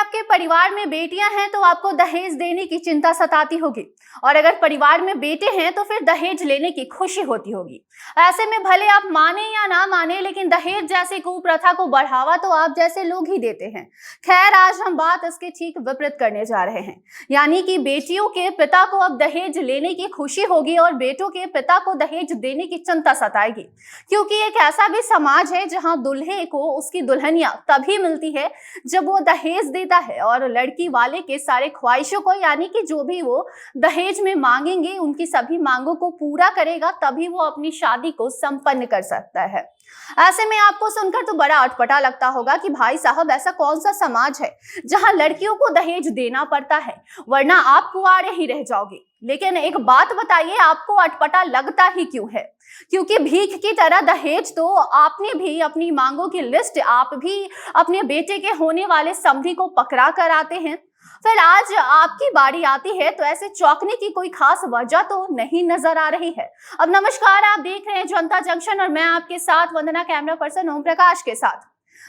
आपके परिवार में बेटियां हैं तो आपको दहेज देने की चिंता सताती होगी, और अगर परिवार में बेटे हैं तो फिर दहेज लेने की खुशी होती होगी। ऐसे में भले आप माने या ना माने, लेकिन दहेज जैसी कुप्रथा को बढ़ावा तो आप जैसे लोग ही देते हैं। खैर, आज हम बात इसके ठीक विपरीत करने जा रहे हैं, यानी कि बेटियों के पिता को अब दहेज लेने की खुशी होगी और बेटों के पिता को दहेज देने की चिंता सताएगी। क्योंकि एक ऐसा भी समाज है जहां दुल्हे को उसकी दुल्हनिया तभी मिलती है जब वो दहेज देता है, और लड़की वाले के सारे ख्वाहिशों को, यानी कि जो भी वो दहेज में मांगेंगे उनकी सभी मांगों को पूरा करेगा, तभी वो अपनी शादी को संपन्न कर सकता है। ऐसे में आपको सुनकर तो बड़ा अटपटा लगता होगा कि भाई साहब, ऐसा कौन सा समाज है जहां लड़कियों को दहेज देना पड़ता है, वरना आप कुंवारे ही रह जाओगे। लेकिन एक बात बताइए, आपको अटपटा लगता ही क्यों है? क्योंकि भीख की तरह दहेज तो आपने भी अपनी मांगों की लिस्ट आप भी अपने बेटे के होने वाले समधी को पकड़ा कर आते हैं। फिर आज आपकी बारी आती है तो ऐसे चौंकने की कोई खास वजह तो नहीं नजर आ रही है। अब नमस्कार, आप देख रहे हैं जनता जंक्शन और मैं आपके साथ वंदना, कैमरा पर्सन ओम प्रकाश के साथ।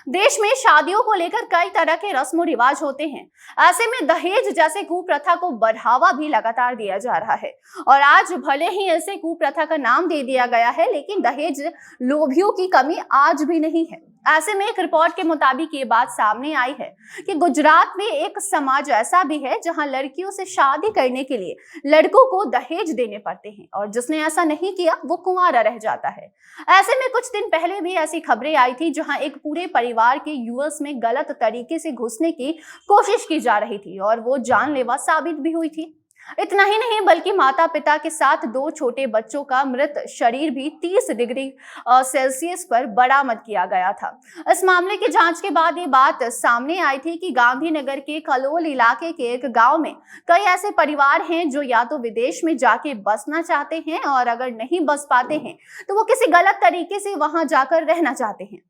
देश में शादियों को लेकर कई तरह के रस्म रिवाज होते हैं। ऐसे में दहेज जैसे कुप्रथा को बढ़ावा भी लगातार दिया जा रहा है, और आज भले ही ऐसे कुप्रथा का नाम दे दिया गया है, लेकिन दहेज लोभियों की कमी आज भी नहीं है। ऐसे में एक रिपोर्ट के मुताबिक ये बात सामने आई है कि गुजरात में एक समाज ऐसा भी है जहां लड़कियों से शादी करने के लिए लड़कों को दहेज देने पड़ते हैं, और जिसने ऐसा नहीं किया वो कुंवारा रह जाता है। ऐसे में कुछ दिन पहले भी ऐसी खबरें आई थी जहां एक पूरे परिवार के यूएस में गलत तरीके से घुसने की कोशिश की जा रही थी, और वो जानलेवा साबित भी हुई थी। इतना ही नहीं, बल्कि माता पिता के साथ 2 छोटे बच्चों का मृत शरीर भी 30 डिग्री सेल्सियस पर बरामद किया गया था। इस मामले की जांच के बाद ये बात सामने आई थी कि गांधीनगर के कलोल इलाके के एक गांव में कई ऐसे परिवार हैं जो या तो विदेश में जाके बसना चाहते हैं, और अगर नहीं बस पाते हैं तो वो किसी गलत तरीके से वहां जाकर रहना चाहते हैं।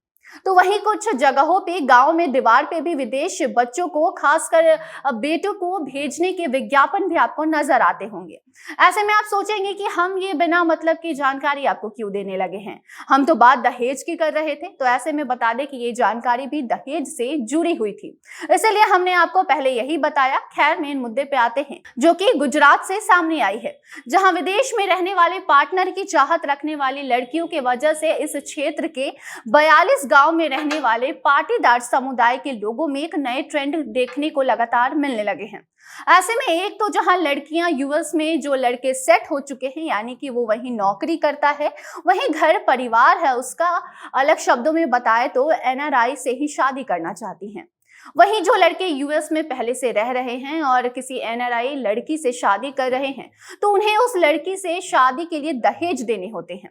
तो वहीं कुछ जगहों पे गांव में दीवार पे भी विदेश बच्चों को, खासकर बेटों को भेजने के विज्ञापन भी आपको नजर आते होंगे। ऐसे में आप सोचेंगे कि हम ये बिना मतलब की जानकारी आपको क्यों देने लगे हैं, हम तो बात दहेज की कर रहे थे। तो ऐसे में बता दें कि ये जानकारी भी दहेज से जुड़ी हुई थी, इसलिए हमने आपको पहले यही बताया। खैर, मेन मुद्दे पे आते हैं जो कि गुजरात से सामने आई है, जहां विदेश में रहने वाले पार्टनर की चाहत रखने वाली लड़कियों की वजह से इस क्षेत्र के 42 गांव में रहने वाले पाटीदार समुदाय के लोगों में एक नए ट्रेंड देखने को लगातार मिलने लगे हैं। ऐसे में एक तो जहां लड़कियां यूएस में जो लड़के सेट हो चुके हैं, यानी कि वो वहीं नौकरी करता है, वहीं घर परिवार है उसका, अलग शब्दों में बताए तो एनआरआई से ही शादी करना चाहती हैं। वहीं जो लड़के यूएस में पहले से रह रहे हैं और किसी एनआरआई लड़की से शादी कर रहे हैं, तो उन्हें उस लड़की से शादी के लिए दहेज देने होते हैं।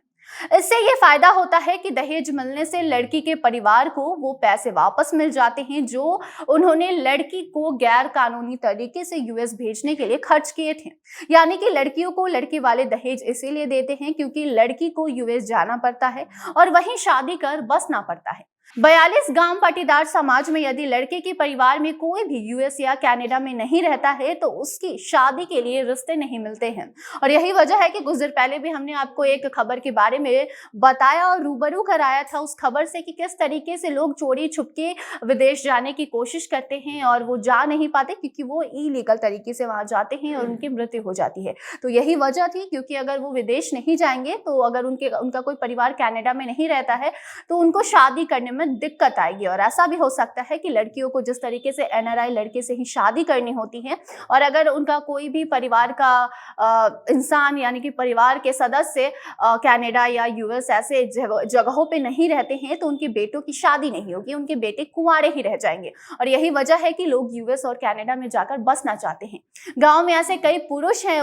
इससे ये फायदा होता है कि दहेज मिलने से लड़की के परिवार को वो पैसे वापस मिल जाते हैं जो उन्होंने लड़की को गैर कानूनी तरीके से यूएस भेजने के लिए खर्च किए थे। यानी कि लड़कियों को लड़के वाले दहेज इसीलिए देते हैं क्योंकि लड़की को यूएस जाना पड़ता है और वहीं शादी कर बसना पड़ता है। 42 गांव पाटीदार समाज में यदि लड़के के परिवार में कोई भी यूएस या कनाडा में नहीं रहता है तो उसकी शादी के लिए रिश्ते नहीं मिलते हैं। और यही वजह है कि कुछ देर पहले भी हमने आपको एक खबर के बारे में बताया और रूबरू कराया था उस खबर से कि किस तरीके से लोग चोरी छुपके विदेश जाने की कोशिश करते हैं और वो जा नहीं पाते क्योंकि वो इलीगल तरीके से वहां जाते हैं और उनकी मृत्यु हो जाती है। तो यही वजह थी, क्योंकि अगर वो विदेश नहीं जाएंगे तो अगर उनका कोई परिवार कनाडा में नहीं रहता है तो उनको शादी करने में दिक्कत आएगी। और ऐसा भी हो सकता है कि लड़कियों को जिस तरीके से एनआरआई लड़के से ही शादी करनी होती है, और अगर उनका कोई भी परिवार का इंसान यानी कि परिवार के सदस्य कनाडा या यूएस ऐसे जगहों पे नहीं रहते हैं तो उनके बेटों की शादी नहीं होगी, उनके बेटे कुंवारे ही रह जाएंगे। और यही वजह है कि लोग यूएस और कनाडा में जाकर बसना चाहते हैं। गांव में ऐसे कई पुरुष हैं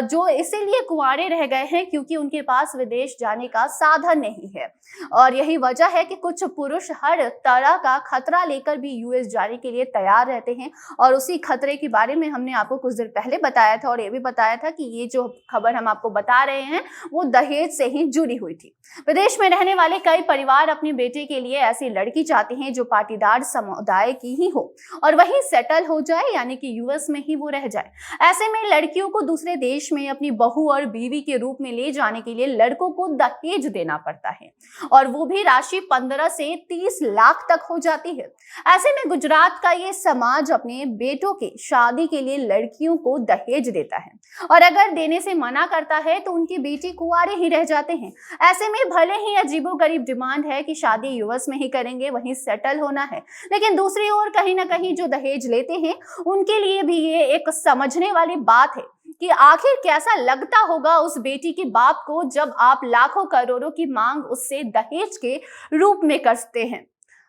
जो इसीलिए कुंवारे रह गए हैं क्योंकि उनके पास विदेश जाने का साधन नहीं है। और यही वजह है कि कुछ पुरुष हर तरह का खतरा लेकर भी यूएस जाने के लिए तैयार रहते हैं। और उसी खतरे के बारे में हमने आपको कुछ देर पहले बताया था, और ये भी बताया था कि ये जो खबर हम आपको बता रहे हैं वो दहेज से ही जुड़ी हुई थी। विदेश में रहने वाले कई परिवार अपने बेटे के लिए ऐसी लड़की चाहते हैं जो पाटीदार समुदाय की ही हो और वहीं सेटल हो जाए, यानी कि यूएस में ही वो रह जाए। ऐसे में लड़कियों को दूसरे देश में अपनी बहू और बीवी के रूप में ले जाने के लिए लड़कों को दहेज देना पड़ता है, और वो भी राशि 15 से 30 लाख तक हो जाती है। ऐसे में गुजरात का ये समाज अपने बेटों की शादी के लिए लड़कियों को दहेज देता है और अगर देने से मना करता है तो उनकी बेटी कुंवारे ही रह जाते हैं। ऐसे में भले ही अजीबोगरीब डिमांड है कि शादी यूएस में ही करेंगे, वहीं सेटल होना है, लेकिन दूसरी ओर कहीं ना कहीं जो दहेज लेते हैं उनके लिए भी ये एक समझने वाली बात है कि आखिर कैसा लगता होगा उस बेटी के बाप को जब आप लाखों करोड़ों की मांग उससे दहेज के रूप में करते हैं।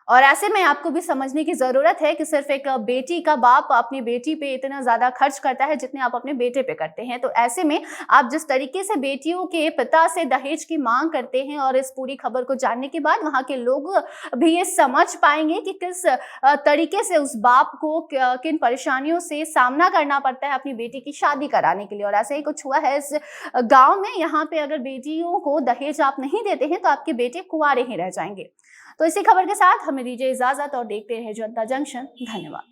और ऐसे में आपको भी समझने की जरूरत है कि सिर्फ एक बेटी का बाप अपनी बेटी पे इतना ज्यादा खर्च करता है जितने आप अपने बेटे पे करते हैं। तो ऐसे में आप जिस तरीके से बेटियों के पिता से दहेज की मांग करते हैं और इस पूरी खबर को जानने के बाद वहां के लोग भी ये समझ पाएंगे कि किस तरीके से उस बाप को किन परेशानियों से सामना करना पड़ता है अपनी बेटी की शादी कराने के लिए। और ऐसा ही कुछ हुआ है इस गांव में। यहाँ पे अगर बेटियों को दहेज आप नहीं देते हैं तो आपके बेटे कुंवारे ही रह जाएंगे। तो इसी खबर के साथ हमें दीजिए इजाजत और देखते रहे जनता जंक्शन। धन्यवाद।